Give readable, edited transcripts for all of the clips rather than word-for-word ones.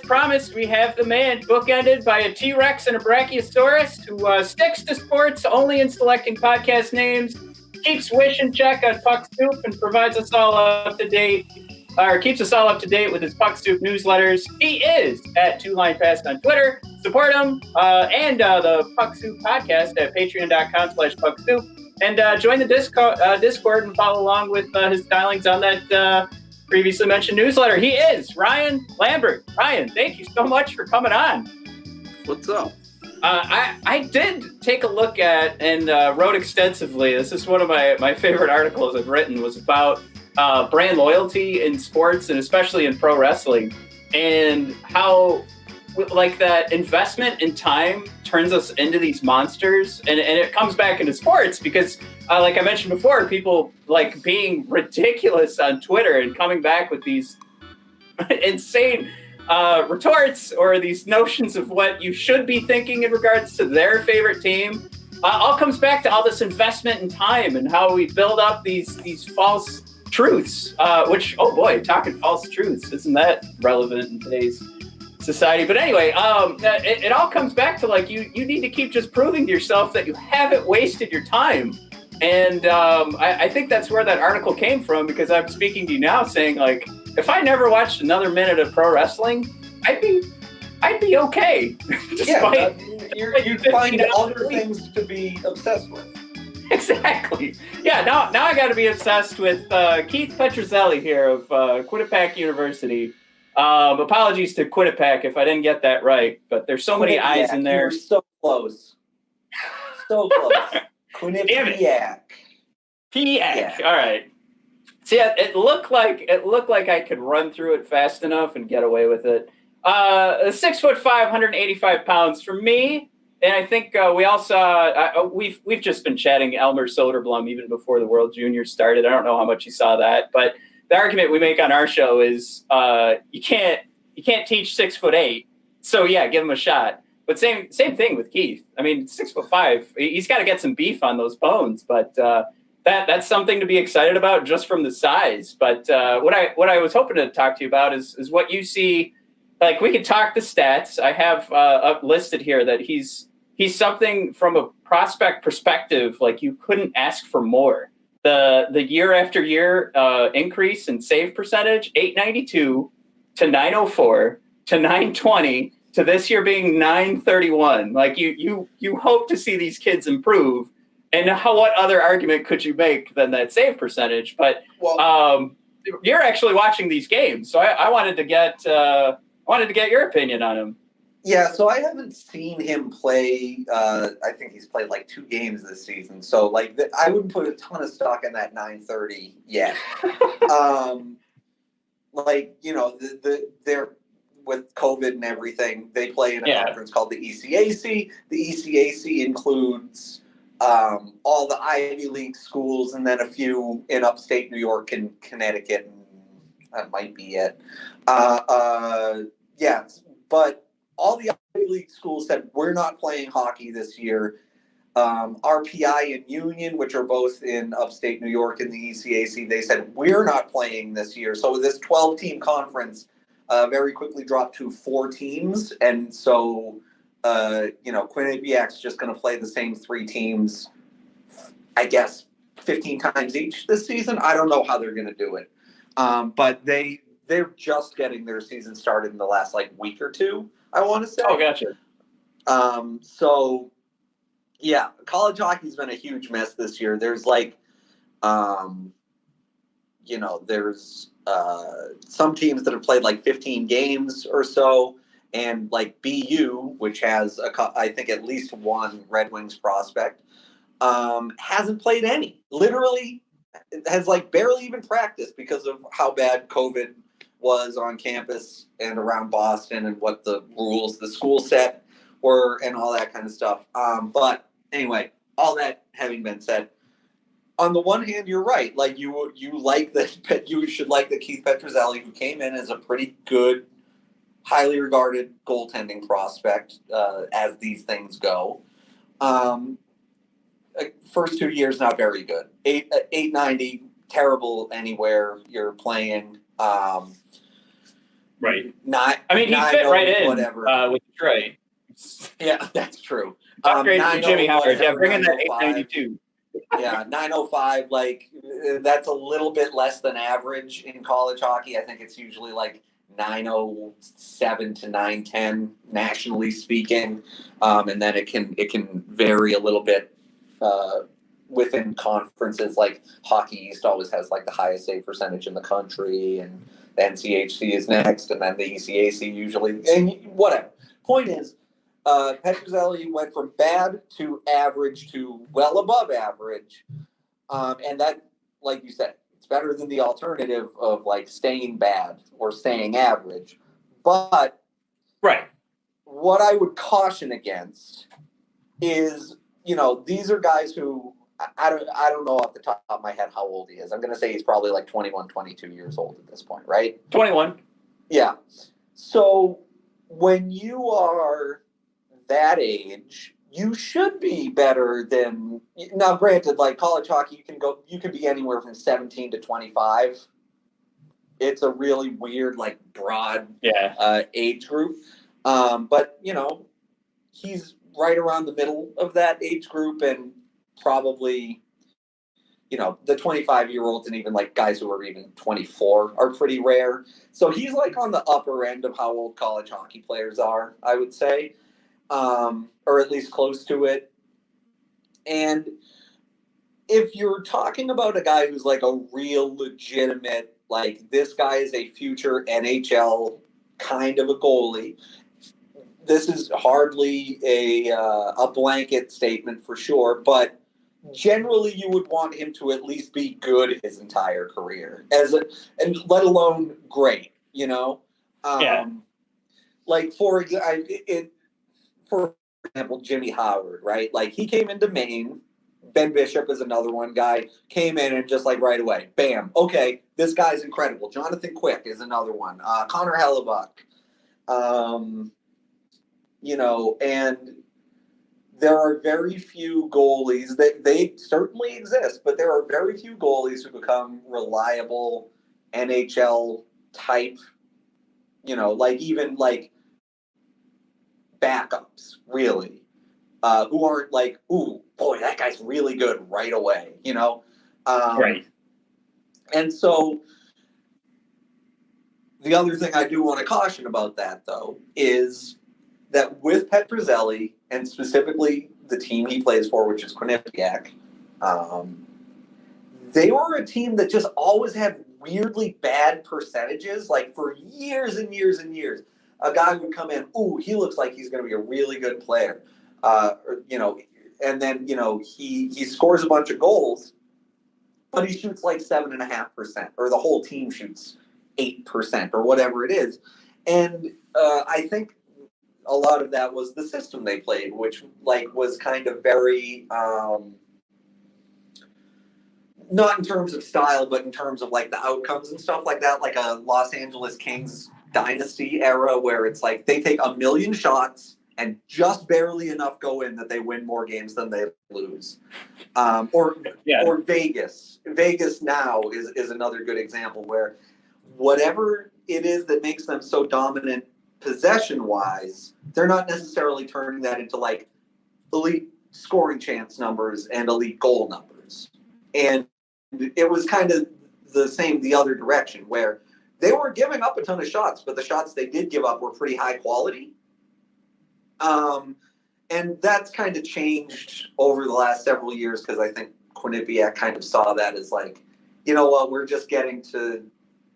promised, we have the man bookended by a T-Rex and a Brachiosaurus who sticks to sports only in selecting podcast names, keeps Wish in check on Puck Scoop, and provides us all up to date, or keeps us all up to date with his Puck Scoop newsletters. He is at Two Line Pass on Twitter. Support him and the Puck Scoop podcast at patreon.com/Puck Scoop. And join the Discord and follow along with his stylings on that previously mentioned newsletter. He is Ryan Lambert. Ryan, thank you so much for coming on. What's up? I did take a look at and wrote extensively. This is one of my favorite articles I've written, was about brand loyalty in sports and especially in pro wrestling, and how like that investment in time turns us into these monsters, and it comes back into sports because like I mentioned before, people like being ridiculous on Twitter and coming back with these insane retorts or these notions of what you should be thinking in regards to their favorite team. All comes back to all this investment in time and how we build up these false truths, which, oh boy, talking false truths, isn't that relevant in today's society? But anyway, it all comes back to like you need to keep just proving to yourself that you haven't wasted your time. And I think that's where that article came from, because I'm speaking to you now saying, like, if I never watched another minute of pro wrestling, I'd be okay. You'd find other things to be obsessed with. Exactly. Yeah, now I got to be obsessed with Keith Petruzzelli here of Quinnipiac University. Apologies to Quinnipiac if I didn't get that right, but there's so many I's in there. You were so close. So close. Quinnipiac. Yeah. All right. See, it looked like I could run through it fast enough and get away with it. 6'5", 185 pounds for me. And I think we all saw, we've just been chatting Elmer Soderblom even before the World Juniors started. I don't know how much you saw that, but the argument we make on our show is you can't teach 6'8". So yeah, give him a shot. But same thing with Keith. I mean, 6'5", he's got to get some beef on those bones, but that's something to be excited about just from the size. But what I was hoping to talk to you about is what you see. Like, we could talk the stats. I have listed here that he's something from a prospect perspective, like you couldn't ask for more. The year after year increase in save percentage, 892 to 904 to 920 to this year being 931. Like you hope to see these kids improve. And what other argument could you make than that save percentage? But you're actually watching these games, so I wanted to get your opinion on him. Yeah, so I haven't seen him play. I think he's played like 2 games this season. So like I wouldn't put a ton of stock in that 930 yet. Like, you know, they're with COVID and everything. They play in a conference called the ECAC. The ECAC includes all the Ivy League schools and then a few in upstate New York and Connecticut. And that might be it. Yeah, but all the Ivy League schools said, we're not playing hockey this year. RPI and Union, which are both in upstate New York in the ECAC, they said, we're not playing this year. So this 12-team conference very quickly dropped to 4 teams. And so, Quinnipiac's just going to play the same 3 teams, I guess, 15 times each this season. I don't know how they're going to do it. But they're just getting their season started in the last, week or 2. I want to say. Oh, gotcha. So, yeah, college hockey's been a huge mess this year. There's there's some teams that have played 15 games or so, and BU, which has I think at least one Red Wings prospect, hasn't played any. Literally, has barely even practiced because of how bad COVID was on campus and around Boston and what the rules the school set were and all that kind of stuff. But anyway, all that having been said, on the one hand, you're right. You should like that Keith Petruzzelli, who came in as a pretty good, highly regarded goaltending prospect, as these things go. First 2 years, not very good. 890, terrible anywhere you're playing. Right. Not. I mean, he fit right in whatever. with Detroit. Yeah, that's true. Upgrade from Jimmy Howard. Yeah, bring in that 892. Yeah, 905. Like that's a little bit less than average in college hockey. I think it's usually like 907 to 910 nationally speaking, and then it can vary a little bit within conferences. Like Hockey East always has like the highest save percentage in the country, and the NCHC is next, and then the ECAC usually, and whatever. Point is, Petruzzelli went from bad to average to well above average, and that, like you said, it's better than the alternative of like staying bad or staying average. But right, what I would caution against is, these are guys who I don't know off the top of my head how old he is. I'm going to say he's probably like 21, 22 years old at this point, right? 21. Yeah. So when you are that age, you should be better than, now granted, like college hockey, you can be anywhere from 17 to 25. It's a really weird, like broad age group. But he's right around the middle of that age group, and probably, the 25-year-olds and even like guys who are even 24 are pretty rare. So he's like on the upper end of how old college hockey players are, I would say. Or at least close to it. And if you're talking about a guy who's like a real legitimate, like this guy is a future NHL kind of a goalie, this is hardly a blanket statement for sure, but generally you would want him to at least be good his entire career, and let alone great, Like for example, Jimmy Howard, right? Like he came into Maine. Ben Bishop is another one guy, came in and just like right away, bam, okay, this guy's incredible. Jonathan Quick is another one. Connor Hellebuck. And there are very few goalies that they certainly exist, but there are very few goalies who become reliable NHL type, like even like backups, really, who aren't like, ooh, boy, that guy's really good right away, right. And so the other thing I do want to caution about that, though, is that with Petruzzelli, and specifically the team he plays for, which is Quinnipiac, they were a team that just always had weirdly bad percentages, like for years and years and years. A guy would come in, ooh, he looks like he's going to be a really good player, and then he scores a bunch of goals, but he shoots like 7.5%, or the whole team shoots 8%, or whatever it is, and I think a lot of that was the system they played, which like was kind of very not in terms of style, but in terms of like the outcomes and stuff like that, like a Los Angeles Kings dynasty era where it's like they take 1 million shots and just barely enough go in that they win more games than they lose. Or Vegas. Vegas now is another good example where whatever it is that makes them so dominant possession-wise, they're not necessarily turning that into like elite scoring chance numbers and elite goal numbers. And it was kind of the same the other direction, where they were giving up a ton of shots, but the shots they did give up were pretty high quality. And that's kind of changed over the last several years, because I think Quinnipiac kind of saw that as like, you know what, we're just getting to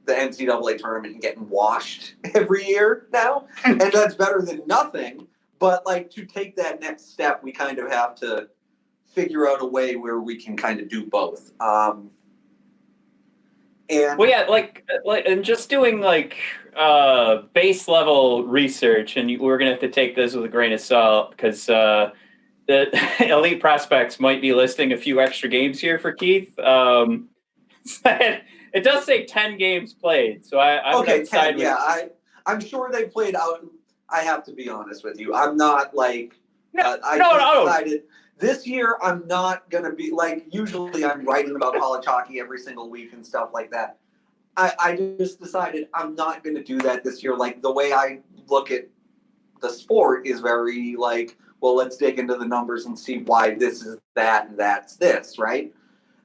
the NCAA tournament and getting washed every year now. And that's better than nothing. But like to take that next step, we kind of have to figure out a way where we can kind of do both. And just doing like base level research, and we're gonna have to take this with a grain of salt, because the elite prospects might be listing a few extra games here for Keith. It does say 10 games played, so I'm okay, 10, with... I'm sure they played out. I have to be honest with you. I'm not like decided this year I'm not gonna be like. Usually I'm writing about college hockey every single week and stuff like that. I just decided I'm not going to do that this year. Like, the way I look at the sport is very like, well, let's dig into the numbers and see why this is that and that's this, right?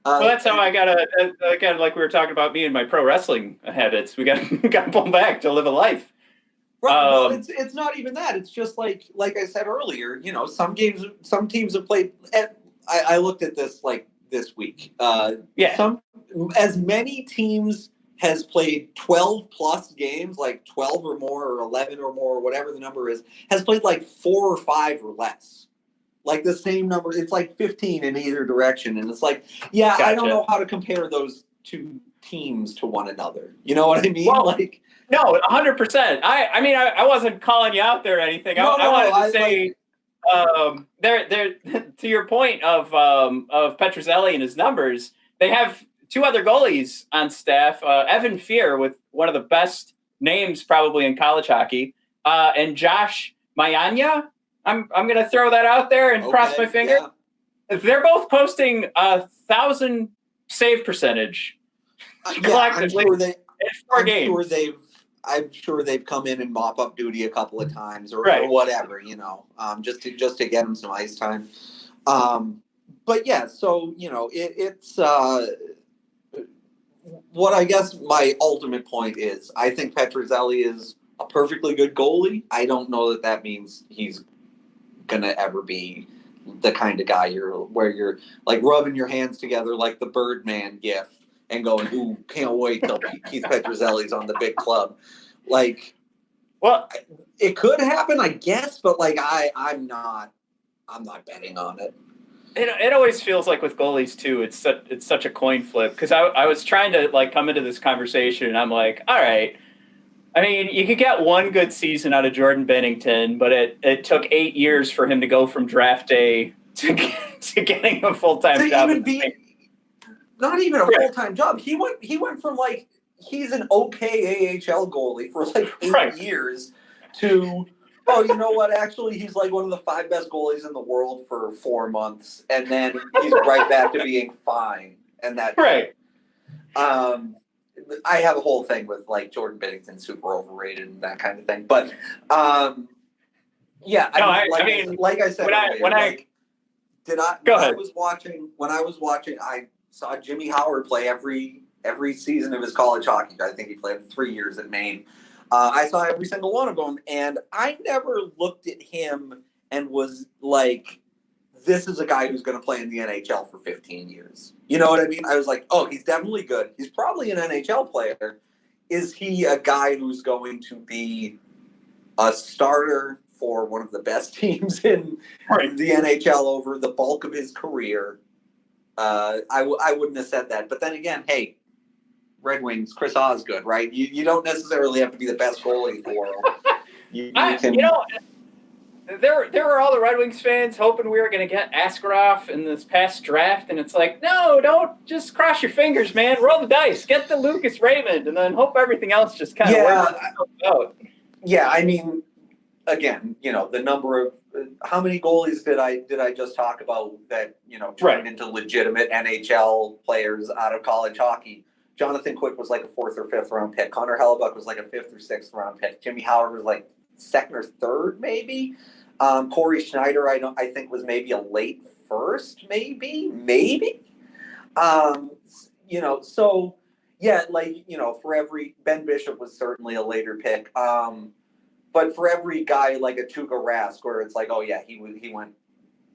Well, that's how I gotta, again, like we were talking about me and my pro wrestling habits. We got to pull back to live a life. Right. Well, it's not even that. It's just like I said earlier, you know, some teams have played. I looked at this like this week. As many teams has played 12 plus games, like 12 or more, or 11 or more, or whatever the number is, has played like 4 or 5 or less. Like the same number. It's like 15 in either direction, and it's like, yeah, gotcha. I don't know how to compare those two teams to one another. You know what I mean? Well, like. No, 100%. I mean, I wasn't calling you out there or anything. I wanted to say, there. To your point of Petruzzelli and his numbers, they have 2 other goalies on staff. Evan Fear, with one of the best names probably in college hockey, and Josh Mayanya. I'm going to throw that out there and cross my finger. Yeah. They're both posting 1,000 save percentage collectively in 4 games. I'm sure they've come in and mop up duty a couple of times or whatever, you know, just to get them some ice time. But yeah, so, you know, it's what I guess my ultimate point is. I think Petruzzelli is a perfectly good goalie. I don't know that means he's gonna ever be the kind of guy where you're like rubbing your hands together like the Birdman gif and going, ooh, can't wait till Keith Petruzzelli's on the big club. Like, well, it could happen, I guess, but like I'm not betting on it. It always feels like with goalies too, it's such a coin flip, because I was trying to like come into this conversation and I'm like, all right, I mean, you could get one good season out of Jordan Bennington, but it took 8 years for him to go from draft day to getting a full-time job. Not even a full-time job. He went from like, he's an okay AHL goalie for like 8 years to, oh, you know what? Actually, he's like one of the 5 best goalies in the world for 4 months, and then he's right back to being fine. And that I have a whole thing with like Jordan Bennington super overrated and that kind of thing. But yeah, like I said, when I was watching, I saw Jimmy Howard play every season of his college hockey. I think he played 3 years at Maine. I saw every single one of them, and I never looked at him and was like, this is a guy who's going to play in the NHL for 15 years. You know what I mean? I was like, oh, he's definitely good. He's probably an NHL player. Is he a guy who's going to be a starter for one of the best teams in the NHL over the bulk of his career? I wouldn't have said that. But then again, hey, Red Wings, Chris Osgood, right? You don't necessarily have to be the best goalie in the world. You know, there were all the Red Wings fans hoping we were going to get Askarov in this past draft, and it's like, no, don't just cross your fingers, man. Roll the dice, get the Lucas Raymond, and then hope everything else just kind of works out. Yeah, I mean, again, you know, the number of how many goalies did I just talk about that, you know, turned into legitimate NHL players out of college hockey? Jonathan Quick was like a 4th or 5th round pick. Connor Hellebuck was like a 5th or 6th round pick. Jimmy Howard was like 2nd or 3rd, maybe. Corey Schneider, I think, was maybe a late 1st, maybe. You know, so yeah, like, you know, for every Ben Bishop was certainly a later pick. But for every guy like a Tuukka Rask, where it's like, oh yeah, he went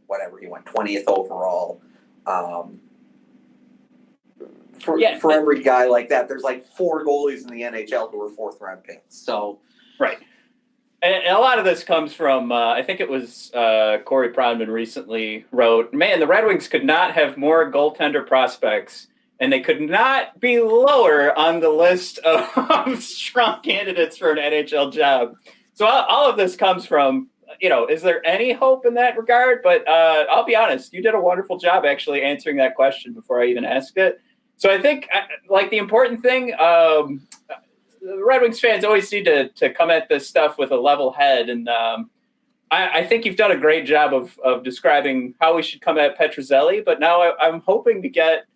whatever, he went 20th overall. For every guy like that, there's like 4 goalies in the NHL who were 4th round picks. So And a lot of this comes from, I think it was Corey Pronman recently wrote, man, the Red Wings could not have more goaltender prospects, and they could not be lower on the list of strong candidates for an NHL job. So all of this comes from, you know, is there any hope in that regard? But I'll be honest, you did a wonderful job actually answering that question before I even asked it. So I think, like, the important thing, the Red Wings fans always need to come at this stuff with a level head. And I think you've done a great job of describing how we should come at Petruzzelli. But now I'm hoping to get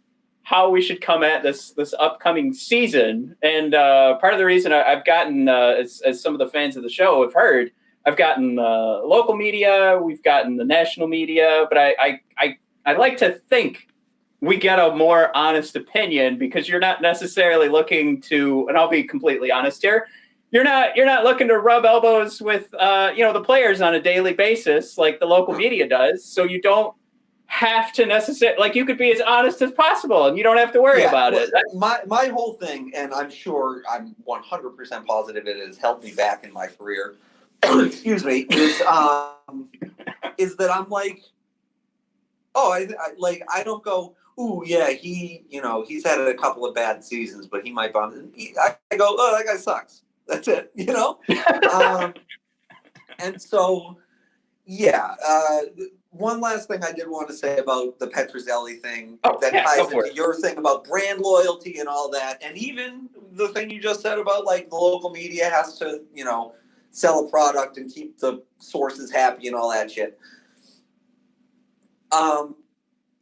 how we should come at this upcoming season. And part of the reason I've gotten, as some of the fans of the show have heard, I've gotten local media, we've gotten the national media, but I like to think we get a more honest opinion, because you're not necessarily looking to, and I'll be completely honest here, you're not looking to rub elbows with the players on a daily basis like the local media does. So you don't have to necessarily, like, you could be as honest as possible and you don't have to worry about it. My whole thing, and I'm 100% positive it has helped me back in my career. Excuse me, is that I'm like, I don't go, ooh, yeah, he's had a couple of bad seasons, but he might bomb. I go, oh, that guy sucks. That's it, And so, yeah. One last thing I did want to say about the Petruzzelli thing that ties into your thing about brand loyalty and all that, and even the thing you just said about, like, the local media has to, sell a product and keep the sources happy and all that shit.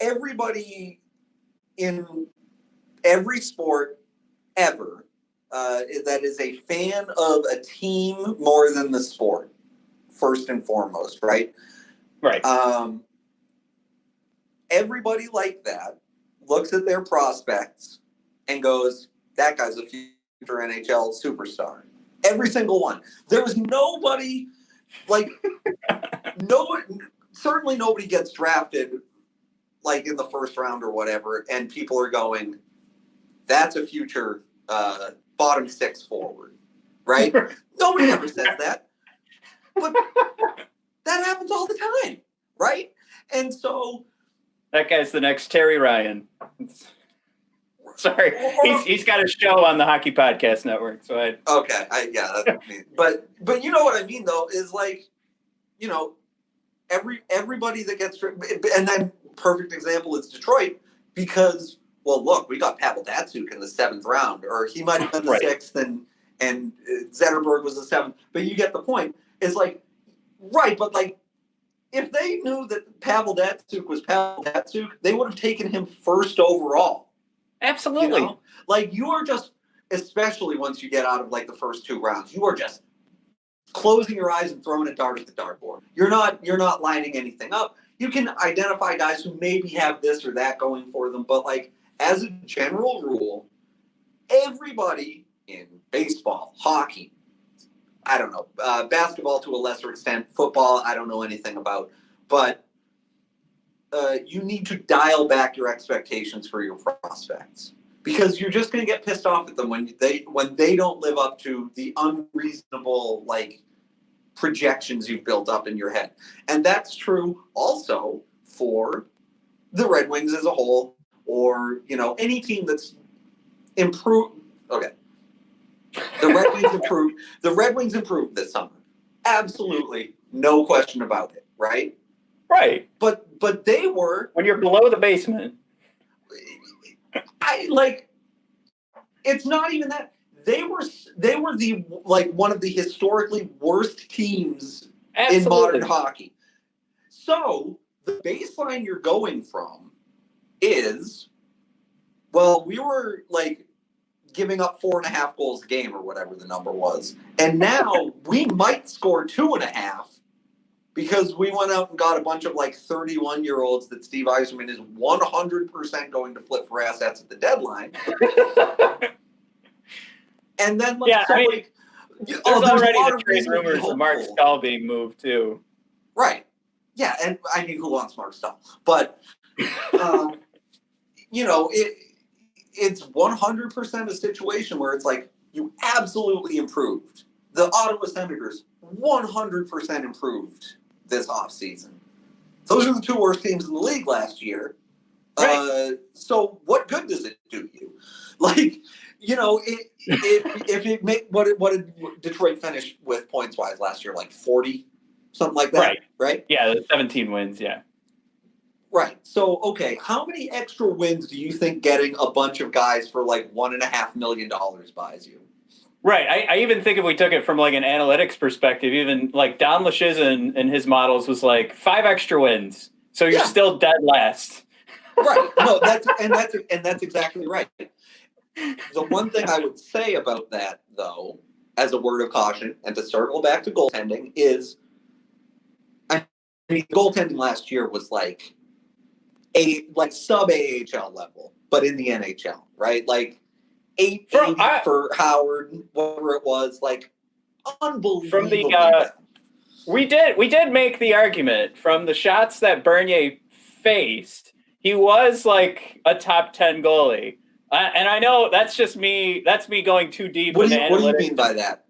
Everybody in every sport ever that is a fan of a team more than the sport, first and foremost, right? Right. Everybody like that looks at their prospects and goes, that guy's a future NHL superstar. Every single one. There was nobody, certainly nobody gets drafted, like, in the first round or whatever, and people are going, that's a future bottom six forward, right? Nobody ever says that. But that happens all the time, right? And so... that guy's the next Terry Ryan. Sorry, he's got a show on the Hockey Podcast Network. So that's me. But you know what I mean, though, is like, everybody that gets, and then perfect example is Detroit, because, well, look, we got Pavel Datsyuk in the 7th round, or he might have been the 6th, and Zetterberg was the 7th. But you get the point. It's like, right, but, like, if they knew that Pavel Datsyuk was Pavel Datsyuk, they would have taken him first overall. Absolutely. Like, you are just, especially once you get out of, like, the first 2 rounds, you are just closing your eyes and throwing a dart at the dartboard. You're not lining anything up. You can identify guys who maybe have this or that going for them, but, like, as a general rule, everybody in baseball, hockey, I don't know, basketball to a lesser extent, football, I don't know anything about, but you need to dial back your expectations for your prospects, because you're just going to get pissed off at them when they don't live up to the unreasonable, like, projections you've built up in your head. And that's true also for the Red Wings as a whole, or, any team that's improved. Okay. The Red Wings improved this summer. Absolutely. No question about it. Right? Right. But they were, when you're below the basement. It's not even that. They were the, like, one of the historically worst teams in modern hockey. So the baseline you're going from is, well, we were, like, giving up 4.5 goals a game or whatever the number was, and now we might score 2.5 because we went out and got a bunch of, like, 31-year-olds that Steve Yzerman is 100% going to flip for assets at the deadline. And then, there's already the trade rumors of Mark Stahl being moved too. Right. Yeah, and I mean, who wants Mark Stahl? But it's 100% a situation where it's like, you absolutely improved. The Ottawa Senators 100% improved this offseason. Those are the 2 worst teams in the league last year. Right. So what good does it do you? Like, if it make what did Detroit finish with points wise last year? Like 40, something like that. Right? Yeah, 17 wins. Yeah. Right. So, okay, how many extra wins do you think getting a bunch of guys for like $1.5 million buys you? Right. I even think if we took it from, like, an analytics perspective, even, like, Don Luszczyszyn and his models was like 5 extra wins. So you're still dead last. Right. No, that's exactly right. The one thing I would say about that, though, as a word of caution, and to circle back to goaltending, is I mean, goaltending last year was like sub AHL level, but in the NHL, right? Like 880 for Howard, whatever it was, like unbelievably from the bad. we did make the argument from the shots that Bernier faced, he was like a top 10 goalie. And I know that's just me. That's me going too deep. What do you mean by that?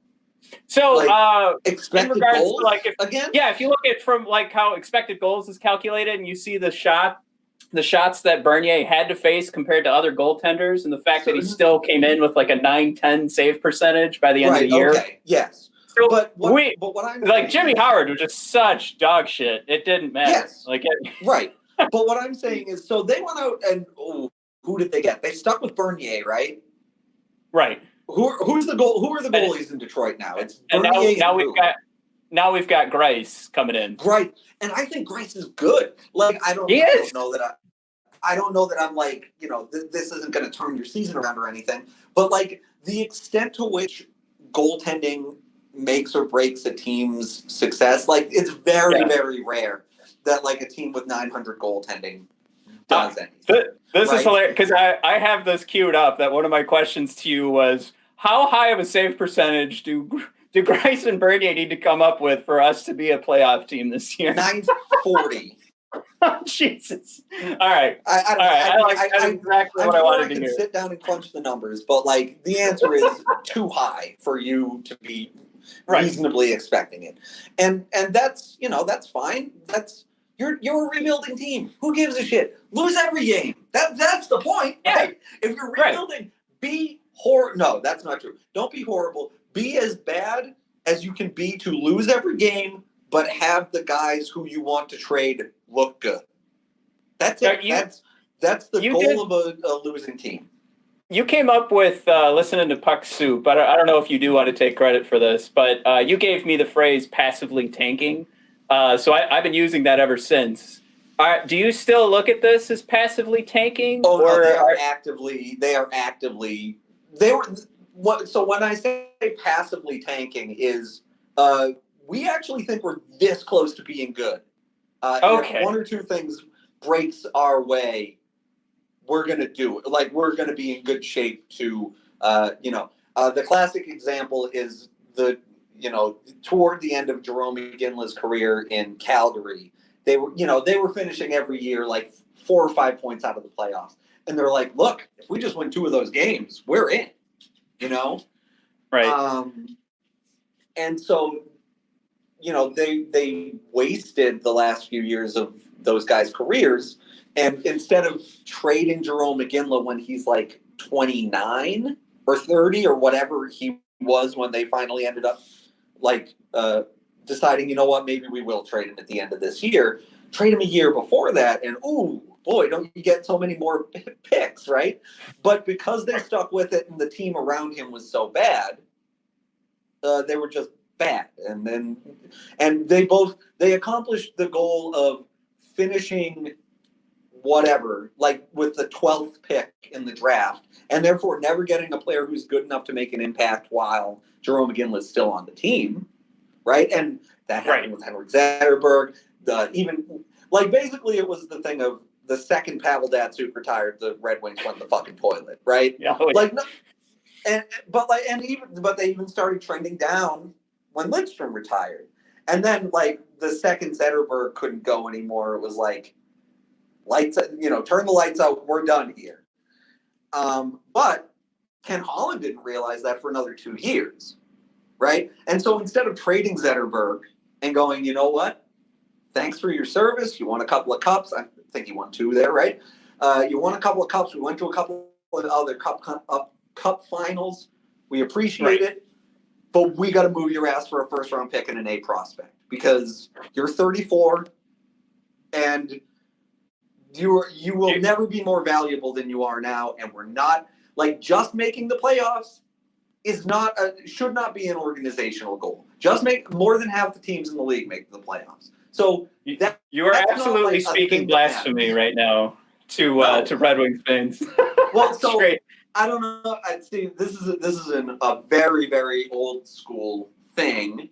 So, expected in regards goals to like, again? Yeah, if you look at from like how expected goals is calculated, and you see the shots that Bernier had to face compared to other goaltenders, and the fact that he still came in with like a 9-10 save percentage by the end of the year. Okay, yes. So but what I'm like Jimmy Howard was just such dog shit. It didn't matter. Yes. Right. But what I'm saying is, so they went out and who did they get? They stuck with Bernier, right? Right. Who are the goalies in Detroit now? It's Bernier and now we've got Grice coming in. Right. And I think Grice is good. Like I don't know that I'm like, this isn't going to turn your season around or anything, but like the extent to which goaltending makes or breaks a team's success, like it's very, very rare that like a team with 900 goaltending does anything. This is hilarious because I have this queued up that one of my questions to you was, how high of a save percentage do Grice and Bernier need to come up with for us to be a playoff team this year? 940. Oh, Jesus. All right. That's exactly what I wanted to hear. Sit down and crunch the numbers, but like the answer is too high for you to be reasonably expecting it. And that's, that's fine. You're a rebuilding team. Who gives a shit? Lose every game. That's the point. Yeah. Right? If you're rebuilding, no, that's not true. Don't be horrible. Be as bad as you can be to lose every game, but have the guys who you want to trade look good. That's it. That's the goal of a losing team. You came up with listening to Puck Soup. I don't know if you do want to take credit for this, but you gave me the phrase passively tanking. So I've been using that ever since. Do you still look at this as passively tanking? Oh, no, they are actively. So when I say passively tanking is, we actually think we're this close to being good. If one or two things breaks our way, we're going to do it. Like, we're going to be in good shape to, the classic example is toward the end of Jerome McGinley's career in Calgary, they were finishing every year like 4 or 5 points out of the playoffs. And they're like, look, if we just win 2 of those games, we're in, Right. And so, they wasted the last few years of those guys' careers. And instead of trading Jerome McGinley when he's like 29 or 30 or whatever he was when they finally ended up deciding, maybe we will trade him at the end of this year, trade him a year before that. And, ooh, boy, don't you get so many more picks, right? But because they stuck with it and the team around him was so bad, they were just bad. And they accomplished the goal of finishing whatever, like with the 12th pick in the draft, and therefore never getting a player who's good enough to make an impact while Jerome McGinley is still on the team, right? And that happened with Henrik Zetterberg. Basically it was the thing of the second Pavel Datsyuk retired, the Red Wings went in the fucking toilet, right? Yeah. But they even started trending down when Lidstrom retired. And then the second Zetterberg couldn't go anymore, it was like, turn the lights out, we're done here. But Ken Holland didn't realize that for another 2 years, right? And so instead of trading Zetterberg and going, you know what? Thanks for your service. You won a couple of cups. I think you won 2 there, right? You won a couple of cups. We went to a couple of other cup finals. We appreciate it. But we got to move your ass for a first-round pick and an A prospect because you're 34 and you will never be more valuable than you are now, and we're not just making the playoffs should not be an organizational goal. Just make more than half the teams in the league make the playoffs. So you are absolutely speaking blasphemy right now to Red Wings fans. Well, so Great. I don't know. I see. This is a very, very old school thing.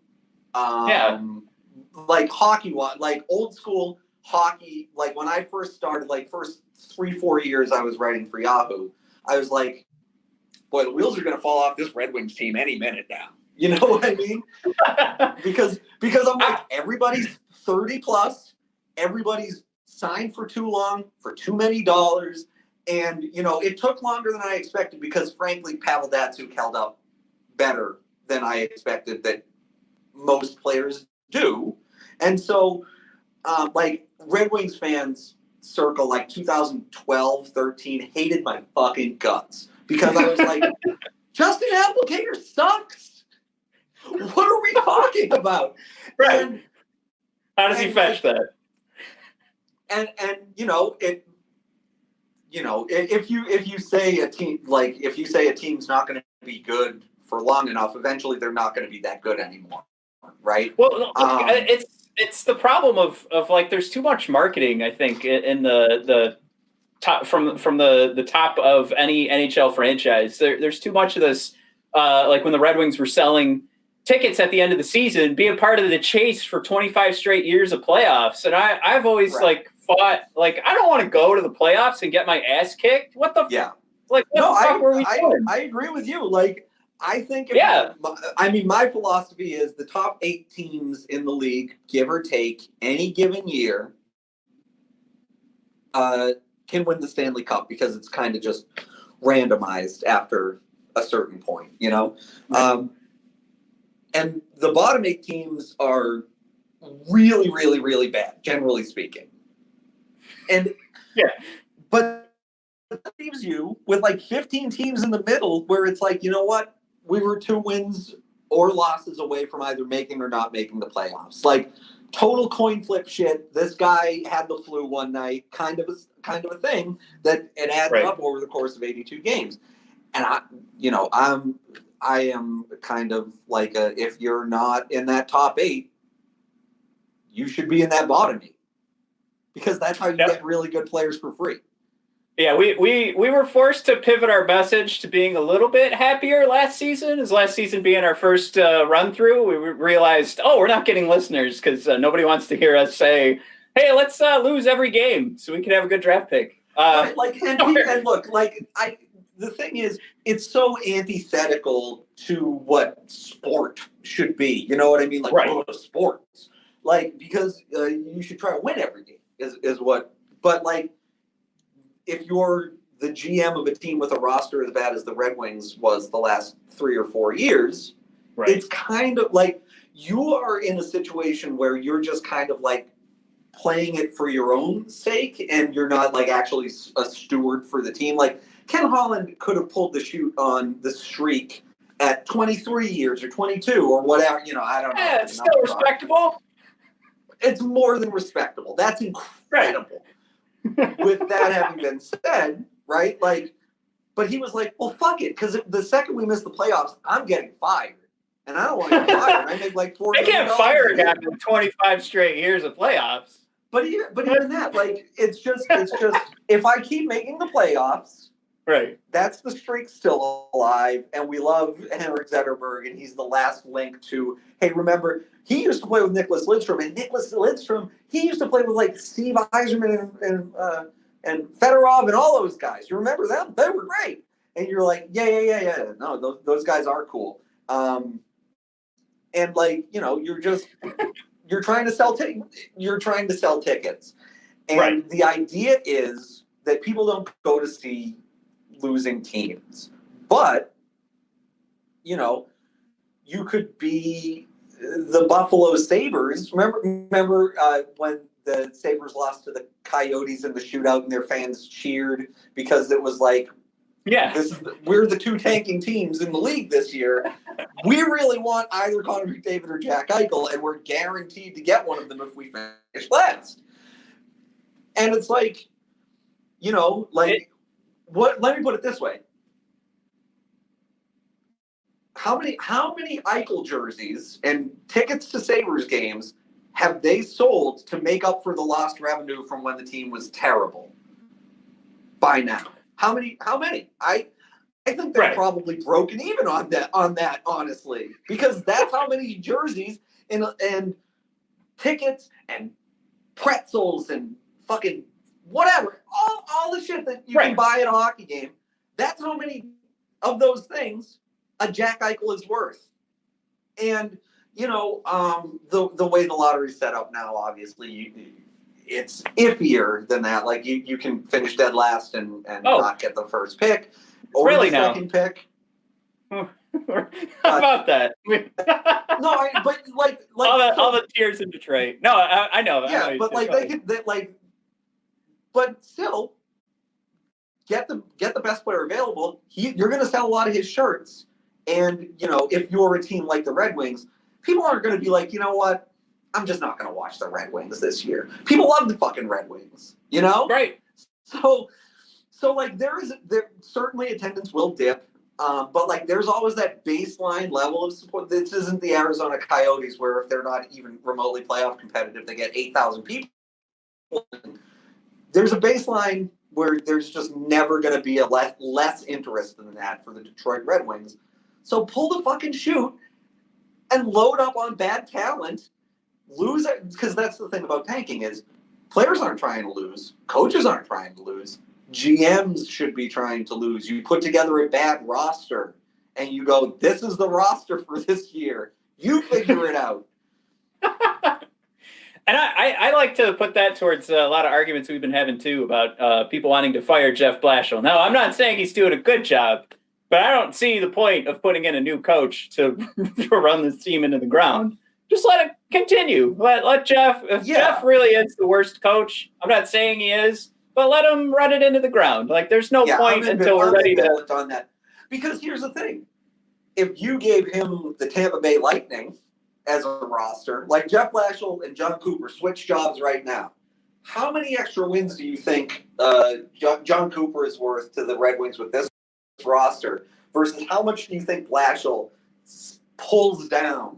Like hockey, like old school hockey. Like when I first started, like first 3-4 years I was writing for Yahoo, I was like, boy, the wheels are going to fall off this Red Wings team any minute now. You know what I mean? because I'm like, everybody's 30 plus, everybody's signed for too long, for too many dollars. And, you know, it took longer than I expected because, frankly, Pavel Datsyuk held up better than I expected that most players do. And so, like, Red Wings fans circle, like, 2012, 13, hated my fucking guts. Because I was like, Justin Applicator sucks. What are we talking about? Right. And, how does he fetch that? And you know, if you say a team, like if you say a team's not going to be good for long enough, eventually they're not going to be that good anymore, right? Well, it's the problem of like there's too much marketing, I think, in the top from the top of any NHL franchise. There's too much of this, like when the Red Wings were selling tickets at the end of the season, be a part of the chase for 25 straight years of playoffs. And I've always like thought, like, I don't want to go to the playoffs and get my ass kicked. What the like? What the fuck were we doing? I agree with you. Like, I think, my philosophy is the top 8 teams in the league, give or take, any given year, can win the Stanley Cup because it's kind of just randomized after a certain point, you know? And the bottom 8 teams are really, really, really bad, generally speaking. And but that leaves you with like 15 teams in the middle where it's like, you know what? We were 2 wins or losses away from either making or not making the playoffs. Like total coin flip shit. This guy had the flu one night, kind of a thing that it adds up over the course of 82 games. And I am kind of like if you're not in that top 8, you should be in that bottom 8 because that's how you get really good players for free. Yeah, we were forced to pivot our message to being a little bit happier last season. As last season being our first run through, we realized, we're not getting listeners because nobody wants to hear us say, "Hey, let's lose every game so we can have a good draft pick." And look, like the thing is, it's so antithetical to what sport should be. You know what I mean? Like, sports. Like, because you should try to win every game is what. But, like, if you're the GM of a team with a roster as bad as the Red Wings was the last 3 or 4 years, it's kind of like you are in a situation where you're just kind of, like, playing it for your own sake and you're not, like, actually a steward for the team. Like, Ken Holland could have pulled the shoot on the streak at 23 years or 22 or whatever. You know, I don't know. Yeah, it's still respectable. It's more than respectable. That's incredible. With that having been said, right? Like, but he was like, well, fuck it. Because the second we miss the playoffs, I'm getting fired. And I don't want to get fired. I make like $4 million. They can't fire a guy with 25 straight years of playoffs. But even that, like, it's just if I keep making the playoffs, that's the streak still alive, and we love Henrik Zetterberg, and he's the last link to, hey, remember, he used to play with Nicholas Lidstrom, and Nicholas Lidstrom, he used to play with, like, Steve Yzerman and Fedorov and all those guys. You remember them? They were great. And you're like, yeah. No, those guys are cool. And, like, you know, you're trying to sell tickets. And the idea is that people don't go to see losing teams. But, you know, you could be the Buffalo Sabres. Remember when the Sabres lost to the Coyotes in the shootout and their fans cheered because it was like, we're the 2 tanking teams in the league this year. We really want either Connor McDavid or Jack Eichel, and we're guaranteed to get one of them if we finish last. And it's like, you know, like, let me put it this way. How many Eichel jerseys and tickets to Sabres games have they sold to make up for the lost revenue from when the team was terrible? by now. How many? I think they're probably broken even on that, honestly, because that's how many jerseys and tickets and pretzels and fucking whatever, all the shit that you can buy at a hockey game. That's how many of those things a Jack Eichel is worth. And the way the lottery's set up now, obviously, it's iffier than that. Like you can finish dead last and not get the first pick or really the second pick. How about that? but all the tears in Detroit. No, I know. Yeah, I know but but still get the best player available. You're going to sell a lot of his shirts, and if you're a team like the Red Wings, people aren't going to be like, you know what, I'm just not going to watch the Red Wings this year. People love the fucking Red Wings, right? So there certainly attendance will dip. But there's always that baseline level of support. This isn't the Arizona Coyotes where if they're not even remotely playoff competitive, they get 8,000 people. There's a baseline where there's just never going to be a less interest than that for the Detroit Red Wings. So pull the fucking chute and load up on bad talent. Lose it, because that's the thing about tanking is players aren't trying to lose. Coaches aren't trying to lose. GMs should be trying to lose. You put together a bad roster and you go, this is the roster for this year. You figure it out. And I like to put that towards a lot of arguments we've been having, too, about people wanting to fire Jeff Blashill. Now, I'm not saying he's doing a good job, but I don't see the point of putting in a new coach to run this team into the ground. Just let it continue. Let Jeff, if Jeff really is the worst coach, I'm not saying he is, but let him run it into the ground. There's no point until we're ready to on that. Because here's the thing. If you gave him the Tampa Bay Lightning as a roster, like Jeff Blashill and John Cooper switch jobs right now, how many extra wins do you think John Cooper is worth to the Red Wings with this roster versus how much do you think Blashill pulls down?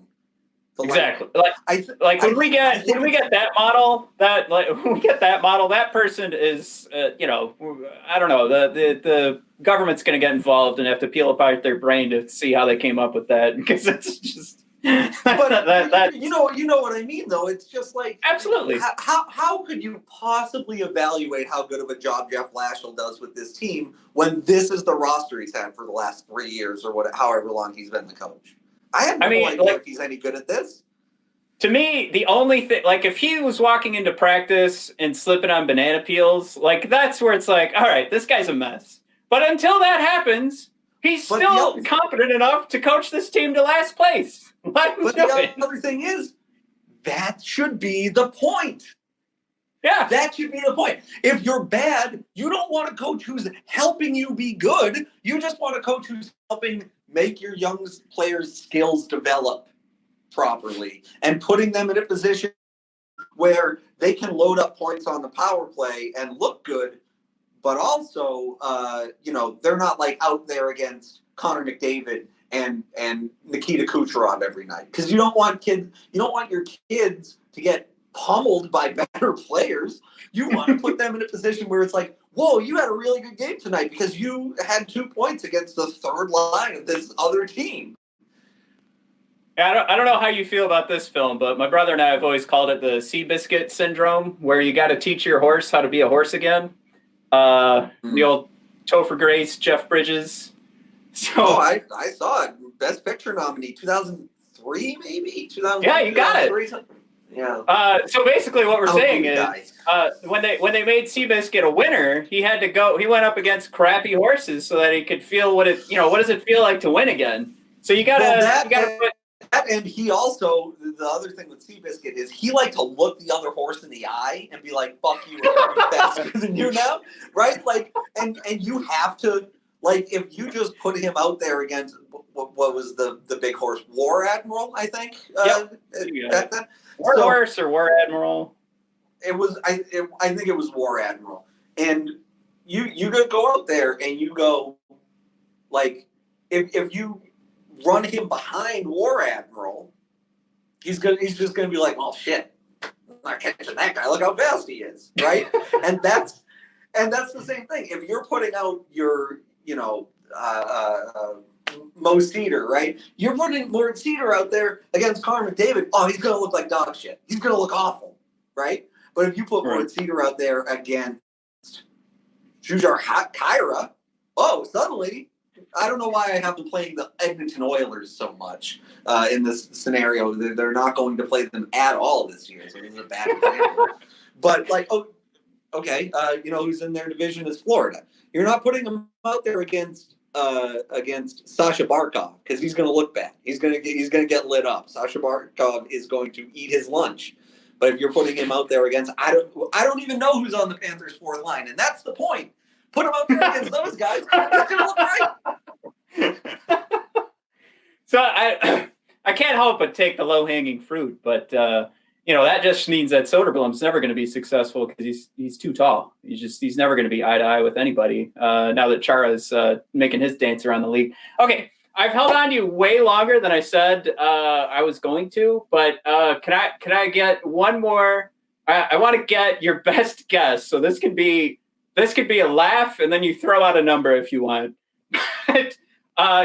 Exactly. When we get that model, that person is, I don't know, the government's going to get involved and have to peel apart their brain to see how they came up with that, because it's just. But you know what I mean, though. It's just absolutely. How could you possibly evaluate how good of a job Jeff Blashill does with this team when this is the roster he's had for the last 3 years or however long he's been the coach? I have no idea if he's any good at this. To me, the only thing, if he was walking into practice and slipping on banana peels, that's where it's all right, this guy's a mess. But until that happens, he's still competent enough to coach this team to last place. But the other thing is, that should be the point. Yeah. That should be the point. If you're bad, you don't want a coach who's helping you be good. You just want a coach who's helping make your young players' skills develop properly and putting them in a position where they can load up points on the power play and look good, but also, they're not out there against Connor McDavid and Nikita Kucherov every night, because you don't want your kids to get pummeled by better players. You want to put them in a position where it's whoa, you had a really good game tonight because you had 2 points against the third line of this other team. I don't know how you feel about this film, but my brother and I have always called it the Seabiscuit syndrome, where you got to teach your horse how to be a horse again. The old Topher Grace, Jeff Bridges. So I saw it. Best Picture nominee, 2003 maybe? 2003. Yeah, you got it. Yeah. So basically, what we're saying is, when they made Seabiscuit a winner, he had to go. He went up against crappy horses so that he could feel what does it feel like to win again? So you gotta put. And he also, the other thing with Seabiscuit is he liked to look the other horse in the eye and be like, fuck you, I'm faster than you now, right? And you have to, if you just put him out there against, what was the big horse? War Admiral, I think? Back then. Horse or War Admiral? It was, I think it was War Admiral. And you go out there and you go, if you run him behind War Admiral, he's just gonna be like, well, shit, I'm not catching that guy. Look how fast he is, right? and that's And that's the same thing. If you're putting out your, Mo Cedar, right? You're putting Mo Cedar out there against Connor McDavid. Oh, he's going to look like dog shit. He's going to look awful, right? But if you put Mo Cedar out there against Jujhar Khaira, suddenly, I don't know why I have them playing the Edmonton Oilers so much in this scenario. They're not going to play them at all this year, so this is a bad example. But, okay, who's in their division is Florida. You're not putting them out there against Sasha Barkov because he's going to look bad. He's going to get lit up. Sasha Barkov is going to eat his lunch. But if you're putting him out there against, I don't even know who's on the Panthers' fourth line, and that's the point. Put him out there against those guys. It's going to look right. So I can't help but take the low hanging fruit, but that just means that Soderblom's never going to be successful because he's too tall. He's never going to be eye to eye with anybody. Now that Chara's making his dance around the league. Okay, I've held on to you way longer than I said I was going to, but can I get one more? I want to get your best guess. So this could be a laugh, and then you throw out a number if you want.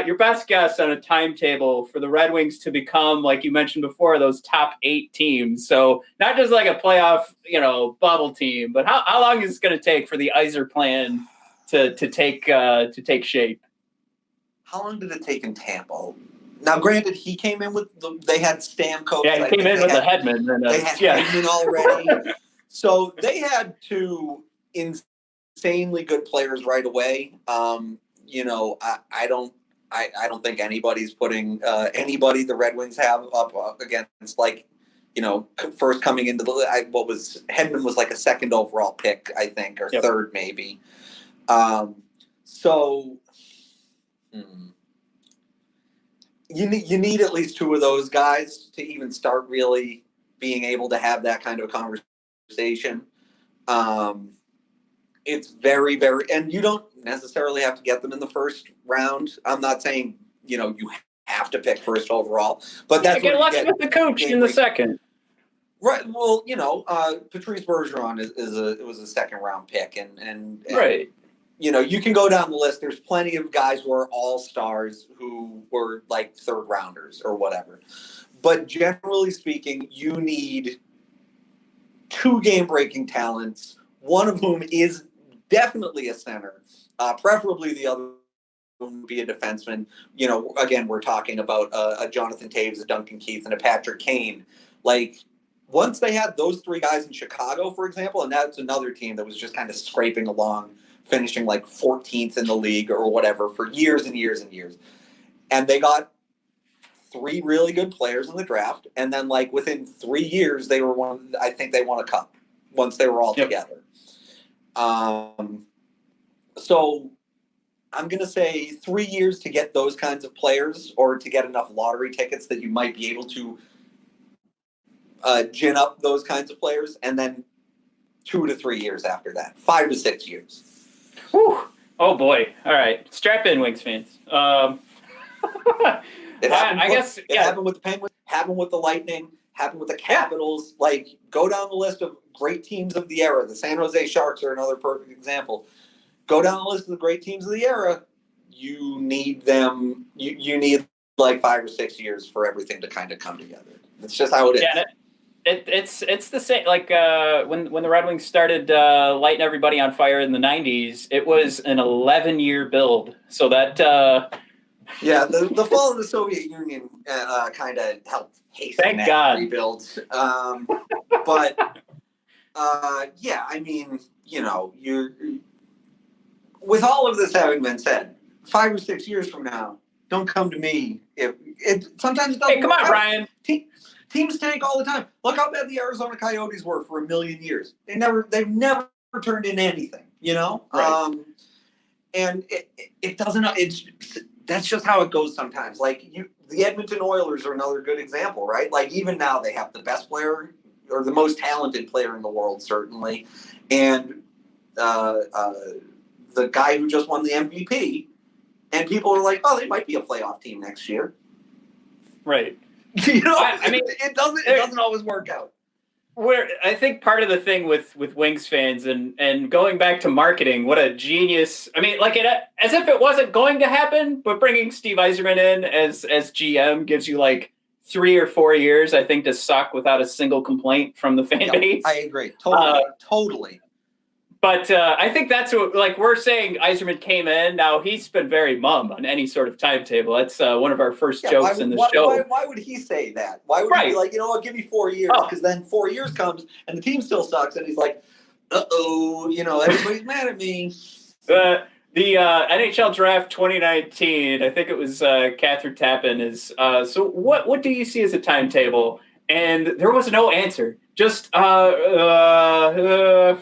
Your best guess on a timetable for the Red Wings to become, like you mentioned before, those top 8 teams. So not just like a playoff, bubble team, but how long is it going to take for the Yzerplan to take shape? How long did it take in Tampa? Now, granted, he came in with they had Stamkos. Yeah, he came in with a Hedman. They had Hedman already. So they had 2 insanely good players right away. I don't think anybody's putting anybody the Red Wings have up against first coming into the Hedman was like a second overall pick, I think, or third maybe. You need at least 2 of those guys to even start really being able to have that kind of conversation. It's very, very, and you don't necessarily have to get them in the first round. I'm not saying, you have to pick first overall, but that's get lucky with the coach in the second. Right. Well, Patrice Bergeron was a second round pick and right. You can go down the list. There's plenty of guys who are all-stars who were like third rounders or whatever. But generally speaking, you need 2 game-breaking talents, one of whom is definitely a center, preferably the other would be a defenseman. Again, we're talking about a Jonathan Taves, a Duncan Keith, and a Patrick Kane. Once they had those 3 guys in Chicago, for example, and that's another team that was just kind of scraping along, finishing 14th in the league or whatever for years and years and years. And they got 3 really good players in the draft. And then within 3 years, they were I think they won a cup once they were all together. So I'm going to say 3 years to get those kinds of players or to get enough lottery tickets that you might be able to gin up those kinds of players. And then 2 to 3 years after that, 5 to 6 years. Whew. Oh boy. All right. Strap in, Wings fans. It happened, it happened with the Penguins, happened with the Lightning, happened with the Capitals. Go down the list of great teams of the era. The San Jose Sharks are another perfect example. Go down the list of the great teams of the era. You need them. You need 5 or 6 years for everything to kind of come together. It's just how it is. Yeah, it's the same. When the Red Wings started lighting everybody on fire in the 90s, it was an 11-year build. So that the fall of the Soviet Union kind of helped hasten that rebuild. You're with all of this having been said, 5 or 6 years from now, don't come to me if it sometimes it doesn't. Hey, come on, Ryan. Teams tank all the time. Look how bad the Arizona Coyotes were for a million years. They've never turned in anything, Right. And it doesn't. That's just how it goes sometimes. The Edmonton Oilers are another good example, right? Even now they have the best player or the most talented player in the world, certainly, and the guy who just won the MVP, and people are like, oh, they might be a playoff team next year. Right. It doesn't always work out. I think part of the thing with Wings fans and going back to marketing, what a genius. I mean, like as if it wasn't going to happen, but bringing Steve Yzerman in as GM gives you like 3 or 4 years, I think, to suck without a single complaint from the fan base. I agree. Totally. But I think that's what, like, we're saying Yzerman came in. Now, he's been very mum on any sort of timetable. That's one of our first jokes in the show. Why would he say that? Why would he be like, you know what, give me 4 years? Because then 4 years comes and the team still sucks. And he's like, uh-oh, everybody's mad at me. The NHL Draft 2019, I think it was Catherine Tappan, is so what do you see as a timetable? And there was no answer. Just maybe we'll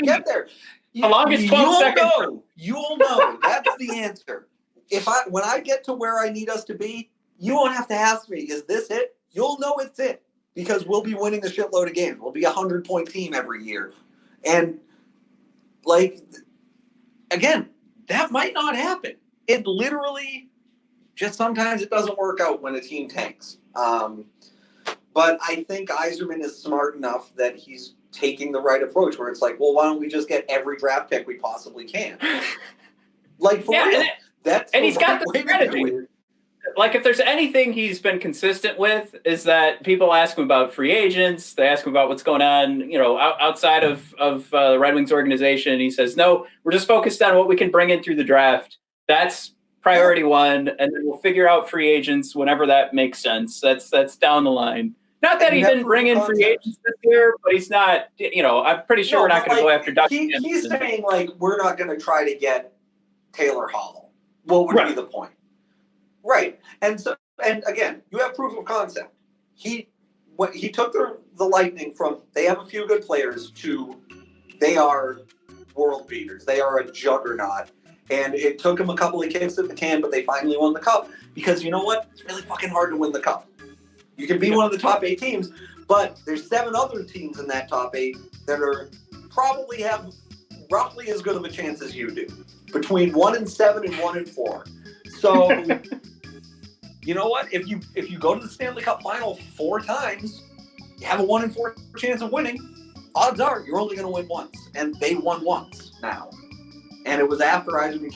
get there. The longest 12 seconds. You'll know. That's the answer. When I get to where I need us to be, you won't have to ask me, is this it? You'll know it's it. Because we'll be winning a shitload of games. We'll be a 100-point team every year. And, again, that might not happen. It literally just sometimes it doesn't work out when a team tanks. But I think Yzerman is smart enough that he's taking the right approach where it's like, well, why don't we just get every draft pick we possibly can? Like, for real. And he's got the strategy. Like, if there's anything he's been consistent with is that people ask him about free agents. They ask him about what's going on, outside of the Red Wings organization. And he says, no, we're just focused on what we can bring in through the draft. That's priority one. And then we'll figure out free agents whenever that makes sense. That's down the line. Not that he didn't bring in free agents this year, but he's not, I'm pretty sure we're not going to go after Dustin. He's saying, we're not going to try to get Taylor Hall. What would be the point? Right. And again, you have proof of concept. He took the Lightning from, they have a few good players, to they are world beaters. They are a juggernaut. And it took him a couple of kicks at the can, but they finally won the cup. Because you know what? It's really fucking hard to win the cup. You can be one of the top 8 teams, but there's 7 other teams in that top 8 that are probably have roughly as good of a chance as you do, between 1-7 and 1-4. So, you know what? If you go to the Stanley Cup Final 4 times, you have a 1-4 chance of winning. Odds are you're only going to win once, and they won once now, and it was after Yzerman.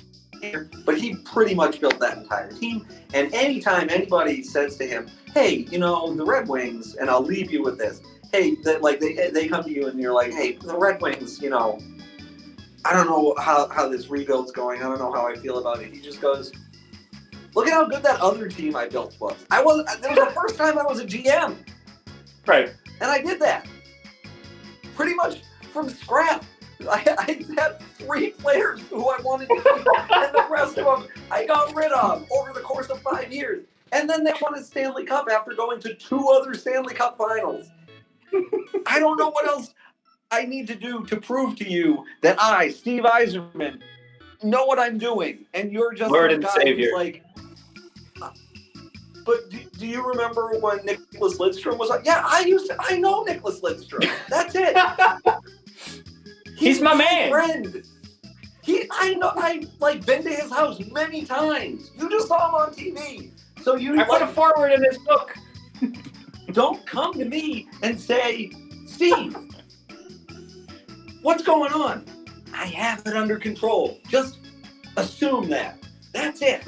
But he pretty much built that entire team. And anytime anybody says to him, hey, the Red Wings, and I'll leave you with this. Hey, they come to you and you're like, hey, the Red Wings, I don't know how this rebuild's going. I don't know how I feel about it. He just goes, look at how good that other team I built was. That was the first time I was a GM. Right. And I did that. Pretty much from scratch. I had 3 players who I wanted to keep, and the rest of them I got rid of over the course of 5 years. And then they won a Stanley Cup after going to 2 other Stanley Cup finals. I don't know what else I need to do to prove to you that I, Steve Yzerman, know what I'm doing. And you're just Lord and Savior. Like, but do you remember when Nicholas Lidstrom was like, yeah, I know Nicholas Lidstrom. That's it. He's my man. Friend. I've been to his house many times. You just saw him on TV. So I put a forward in his book. Don't come to me and say, Steve, what's going on? I have it under control. Just assume that. That's it.